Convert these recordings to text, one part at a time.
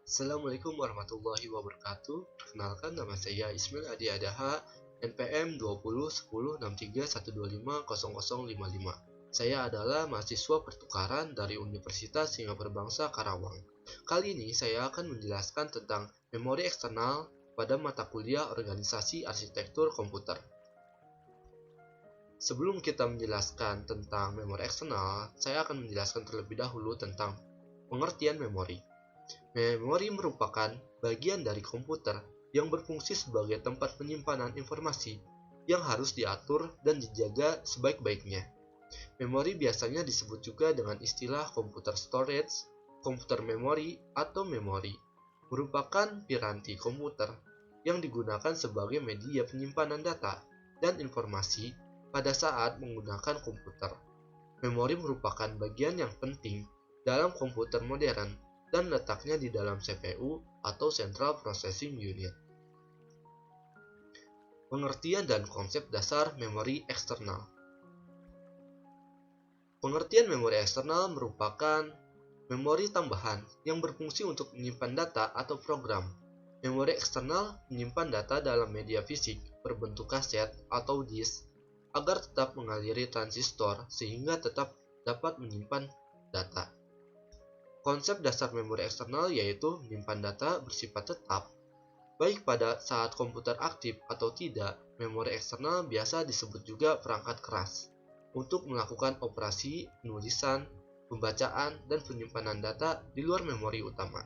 Assalamualaikum warahmatullahi wabarakatuh. Perkenalkan, nama saya Ismail Adi Adaha, NPM 20106312500055. Saya adalah mahasiswa pertukaran dari Universitas Singapura Bangsa Karawang. Kali ini saya akan menjelaskan tentang memori eksternal pada mata kuliah Organisasi Arsitektur Komputer. Sebelum kita menjelaskan tentang memori eksternal, saya akan menjelaskan terlebih dahulu tentang pengertian memori. Memori merupakan bagian dari komputer yang berfungsi sebagai tempat penyimpanan informasi yang harus diatur dan dijaga sebaik-baiknya. Memori biasanya disebut juga dengan istilah komputer storage, komputer memory, atau memori. Merupakan piranti komputer yang digunakan sebagai media penyimpanan data dan informasi pada saat menggunakan komputer. Memori merupakan bagian yang penting dalam komputer modern dan letaknya di dalam CPU atau Central Processing Unit. Pengertian dan konsep dasar memori eksternal. Pengertian memori eksternal merupakan memori tambahan yang berfungsi untuk menyimpan data atau program. Memori eksternal menyimpan data dalam media fisik berbentuk kaset atau disk agar tetap mengaliri transistor sehingga tetap dapat menyimpan data. Konsep dasar memori eksternal yaitu menyimpan data bersifat tetap. Baik pada saat komputer aktif atau tidak, memori eksternal biasa disebut juga perangkat keras untuk melakukan operasi penulisan, pembacaan, dan penyimpanan data di luar memori utama.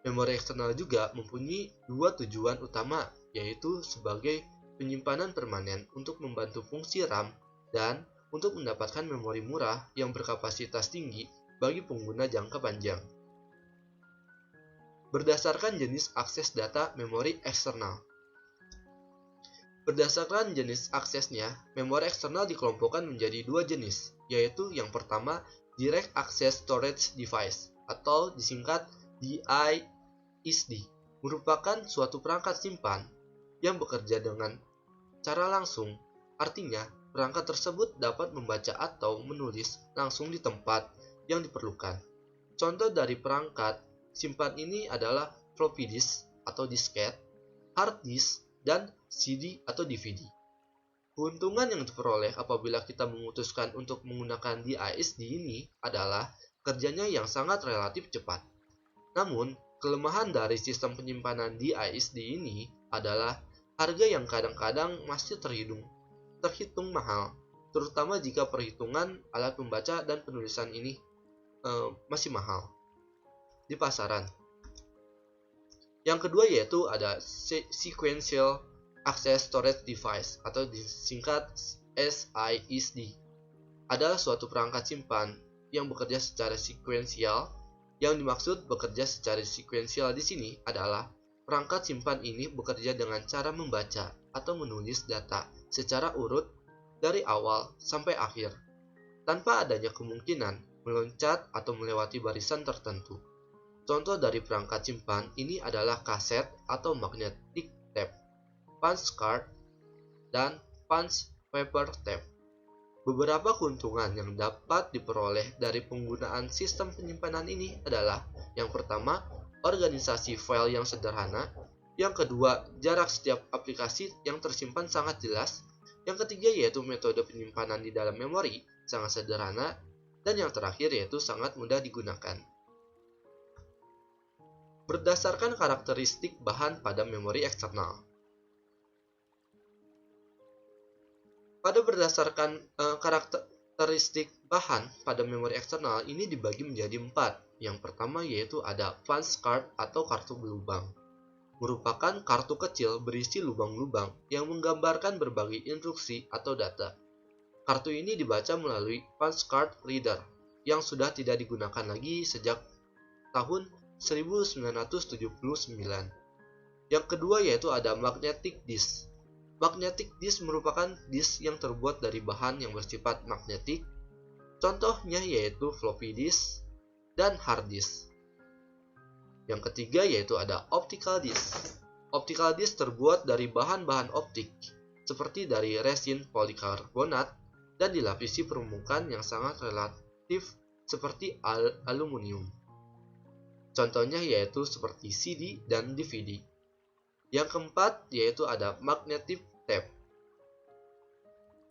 Memori eksternal juga mempunyai dua tujuan utama, yaitu sebagai penyimpanan permanen untuk membantu fungsi RAM dan untuk mendapatkan memori murah yang berkapasitas tinggi bagi pengguna jangka panjang. Berdasarkan jenis akses data memori eksternal. Berdasarkan jenis aksesnya, memori eksternal dikelompokkan menjadi dua jenis, yaitu yang pertama Direct Access Storage Device atau disingkat DISD, merupakan suatu perangkat simpan yang bekerja dengan cara langsung. Artinya, perangkat tersebut dapat membaca atau menulis langsung di tempat yang diperlukan. Contoh dari perangkat simpan ini adalah floppy disk atau disket, hard disk, dan CD atau DVD. Keuntungan yang diperoleh apabila kita memutuskan untuk menggunakan DISD ini adalah kerjanya yang sangat relatif cepat. Namun, kelemahan dari sistem penyimpanan DISD ini adalah harga yang kadang-kadang masih terhitung mahal, terutama jika perhitungan alat membaca dan penulisan ini masih mahal di pasaran. Yang kedua yaitu ada Sequential Access Storage Device atau disingkat SISD. Adalah suatu perangkat simpan yang bekerja secara sekuensial. Yang dimaksud bekerja secara sekuensial di sini adalah perangkat simpan ini bekerja dengan cara membaca atau menulis data secara urut dari awal sampai akhir, tanpa adanya kemungkinan meloncat atau melewati barisan tertentu. Contoh dari perangkat simpan ini adalah kaset atau magnetic tape, punch card, dan punch paper tape. Beberapa keuntungan yang dapat diperoleh dari penggunaan sistem penyimpanan ini adalah yang pertama, organisasi file yang sederhana, yang kedua, jarak setiap aplikasi yang tersimpan sangat jelas, yang ketiga yaitu metode penyimpanan di dalam memori sangat sederhana, dan yang terakhir yaitu sangat mudah digunakan. Berdasarkan karakteristik bahan pada memori eksternal. Pada berdasarkan karakteristik bahan pada memori eksternal ini dibagi menjadi 4. Yang pertama yaitu ada punch card atau kartu berlubang. Merupakan kartu kecil berisi lubang-lubang yang menggambarkan berbagai instruksi atau data. Kartu ini dibaca melalui punch card reader yang sudah tidak digunakan lagi sejak tahun 1979. Yang kedua yaitu ada magnetic disk. Magnetic disk merupakan disk yang terbuat dari bahan yang bersifat magnetik. Contohnya yaitu floppy disk dan hard disk. Yang ketiga yaitu ada optical disk. Optical disk terbuat dari bahan-bahan optik seperti dari resin polikarbonat dan dilapisi permukaan yang sangat relatif seperti aluminium. Contohnya yaitu seperti CD dan DVD. Yang keempat yaitu ada magnetic tape.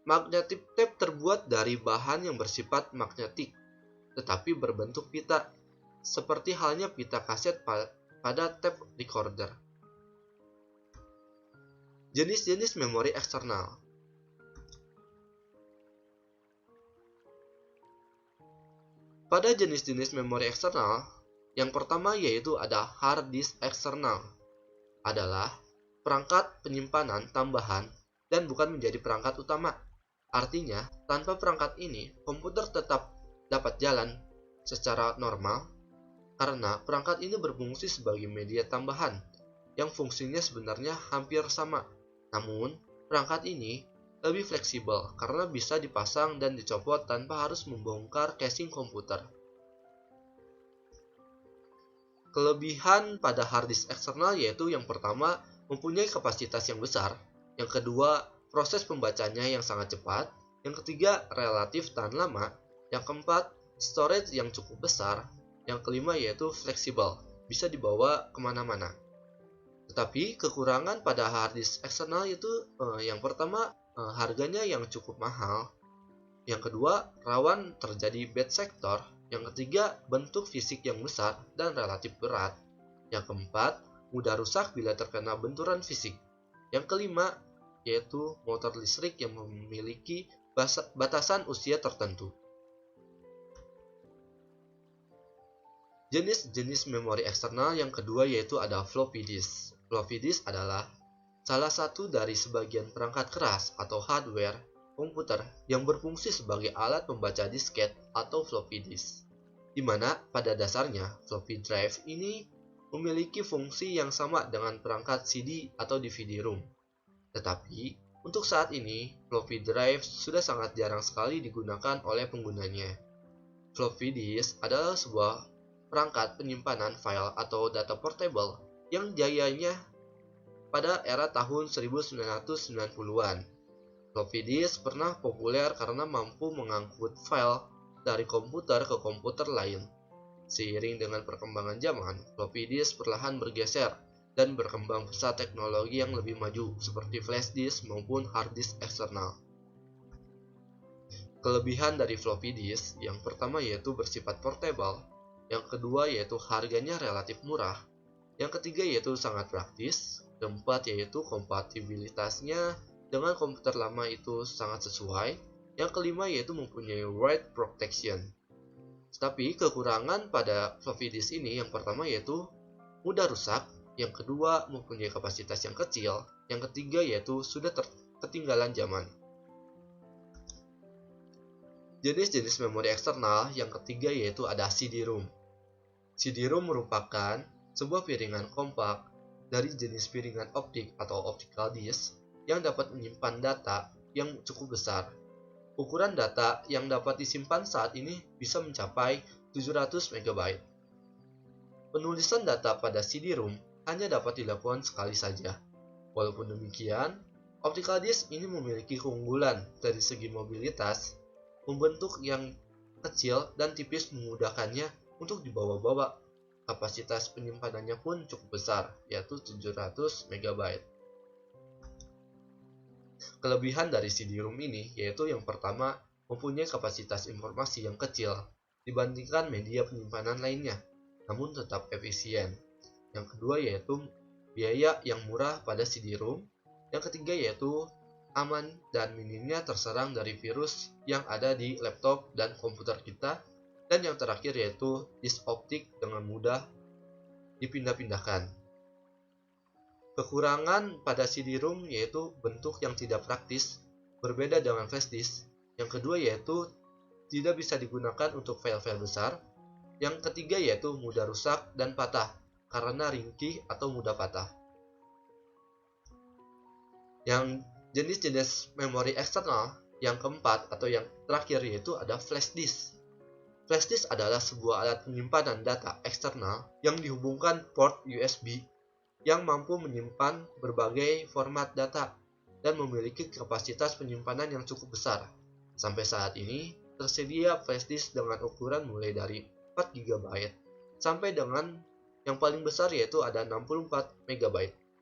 Magnetic tape terbuat dari bahan yang bersifat magnetik, tetapi berbentuk pita, seperti halnya pita kaset pada tape recorder. Jenis-jenis memori eksternal. Pada jenis-jenis memori eksternal, yang pertama yaitu ada hard disk eksternal. Adalah perangkat penyimpanan tambahan dan bukan menjadi perangkat utama. Artinya, tanpa perangkat ini, komputer tetap dapat jalan secara normal karena perangkat ini berfungsi sebagai media tambahan yang fungsinya sebenarnya hampir sama. Namun, perangkat ini lebih fleksibel karena bisa dipasang dan dicopot tanpa harus membongkar casing komputer. Kelebihan pada hard disk eksternal yaitu yang pertama, mempunyai kapasitas yang besar. Yang kedua, proses pembacanya yang sangat cepat. Yang ketiga, relatif tahan lama. Yang keempat, storage yang cukup besar. Yang kelima yaitu fleksibel, bisa dibawa kemana-mana. Tetapi kekurangan pada hard disk eksternal itu yang pertama, harganya yang cukup mahal. Yang kedua, rawan terjadi bad sector. Yang ketiga, bentuk fisik yang besar dan relatif berat. Yang keempat, mudah rusak bila terkena benturan fisik. Yang kelima, yaitu motor listrik yang memiliki batasan usia tertentu. Jenis-jenis memori eksternal yang kedua yaitu ada floppy disk. Floppy disk adalah salah satu dari sebagian perangkat keras atau hardware komputer yang berfungsi sebagai alat pembaca disket atau floppy disk, di mana pada dasarnya floppy drive ini memiliki fungsi yang sama dengan perangkat CD atau DVD ROM. Tetapi untuk saat ini floppy drive sudah sangat jarang sekali digunakan oleh penggunanya. Floppy disk adalah sebuah perangkat penyimpanan file atau data portable yang jayanya pada era tahun 1990-an. Floppy disk pernah populer karena mampu mengangkut file dari komputer ke komputer lain. Seiring dengan perkembangan zaman, floppy disk perlahan bergeser dan berkembang pesat teknologi yang lebih maju seperti flash disk maupun hard disk eksternal. Kelebihan dari floppy disk yang pertama yaitu bersifat portable, yang kedua yaitu harganya relatif murah, yang ketiga yaitu sangat praktis, keempat yaitu kompatibilitasnya dengan komputer lama itu sangat sesuai. Yang kelima yaitu mempunyai write protection. Tetapi kekurangan pada floppy disk ini yang pertama yaitu mudah rusak, yang kedua mempunyai kapasitas yang kecil, yang ketiga yaitu sudah ketinggalan zaman. Jenis-jenis memori eksternal yang ketiga yaitu ada CD-ROM. CD-ROM merupakan sebuah piringan kompak dari jenis piringan optik atau optical disk yang dapat menyimpan data yang cukup besar. Ukuran data yang dapat disimpan saat ini bisa mencapai 700 MB. Penulisan data pada CD-ROM hanya dapat dilakukan sekali saja. Walaupun demikian, optical disk ini memiliki keunggulan dari segi mobilitas, membentuk yang kecil dan tipis memudahkannya untuk dibawa-bawa. Kapasitas penyimpanannya pun cukup besar, yaitu 700 MB. Kelebihan dari CD-ROM ini yaitu yang pertama, mempunyai kapasitas informasi yang kecil dibandingkan media penyimpanan lainnya, namun tetap efisien. Yang kedua yaitu biaya yang murah pada CD-ROM. Yang ketiga yaitu aman dan minimnya terserang dari virus yang ada di laptop dan komputer kita. Dan yang terakhir yaitu disk optik dengan mudah dipindah-pindahkan. Kekurangan pada CD-ROM yaitu bentuk yang tidak praktis, berbeda dengan flash disk. Yang kedua yaitu tidak bisa digunakan untuk file-file besar. Yang ketiga yaitu mudah rusak dan patah karena ringkih atau mudah patah. Yang jenis-jenis memori eksternal yang keempat atau yang terakhir yaitu ada flash disk. Flash disk adalah sebuah alat penyimpanan data eksternal yang dihubungkan port USB yang mampu menyimpan berbagai format data dan memiliki kapasitas penyimpanan yang cukup besar. Sampai saat ini, tersedia flash disk dengan ukuran mulai dari 4 GB sampai dengan Yang paling besar yaitu ada 64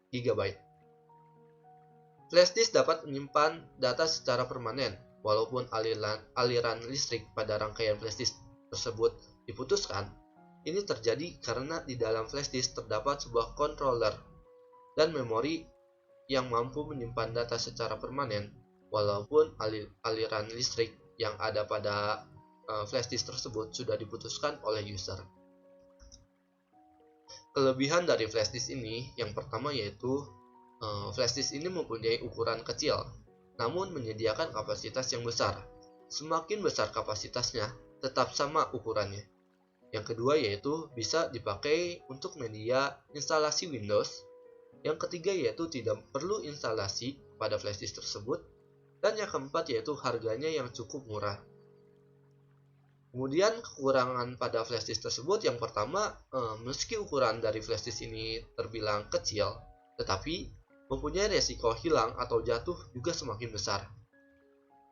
GB. Flash disk dapat menyimpan data secara permanen, walaupun aliran listrik pada rangkaian flash disk tersebut diputuskan. Ini terjadi karena di dalam flash disk terdapat sebuah controller dan memori yang mampu menyimpan data secara permanen, walaupun aliran listrik yang ada pada flash disk tersebut sudah diputuskan oleh user. Kelebihan dari flash disk ini yang pertama yaitu flash disk ini mempunyai ukuran kecil, namun menyediakan kapasitas yang besar. Semakin besar kapasitasnya, tetap sama ukurannya. Yang kedua yaitu bisa dipakai untuk media instalasi Windows. Yang ketiga yaitu tidak perlu instalasi pada flash disk tersebut. Dan yang keempat yaitu harganya yang cukup murah. Kemudian kekurangan pada flash disk tersebut yang pertama, meski ukuran dari flash disk ini terbilang kecil, tetapi mempunyai resiko hilang atau jatuh juga semakin besar.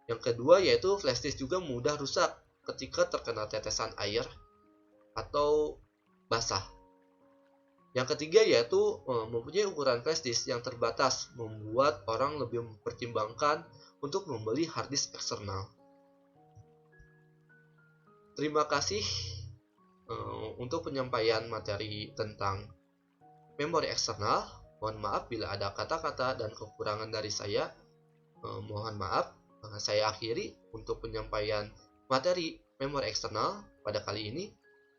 Yang kedua yaitu flash disk juga mudah rusak ketika terkena tetesan air atau basah. Yang ketiga yaitu mempunyai ukuran flash disk yang terbatas, membuat orang lebih mempertimbangkan untuk membeli hard disk eksternal. Terima kasih untuk penyampaian materi tentang memori eksternal. Mohon maaf bila ada kata-kata dan kekurangan dari saya. Mohon maaf. Saya akhiri untuk penyampaian materi memori eksternal pada kali ini.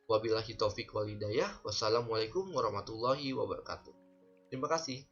Wabillahi taufik wal hidayah. Wassalamualaikum warahmatullahi wabarakatuh. Terima kasih.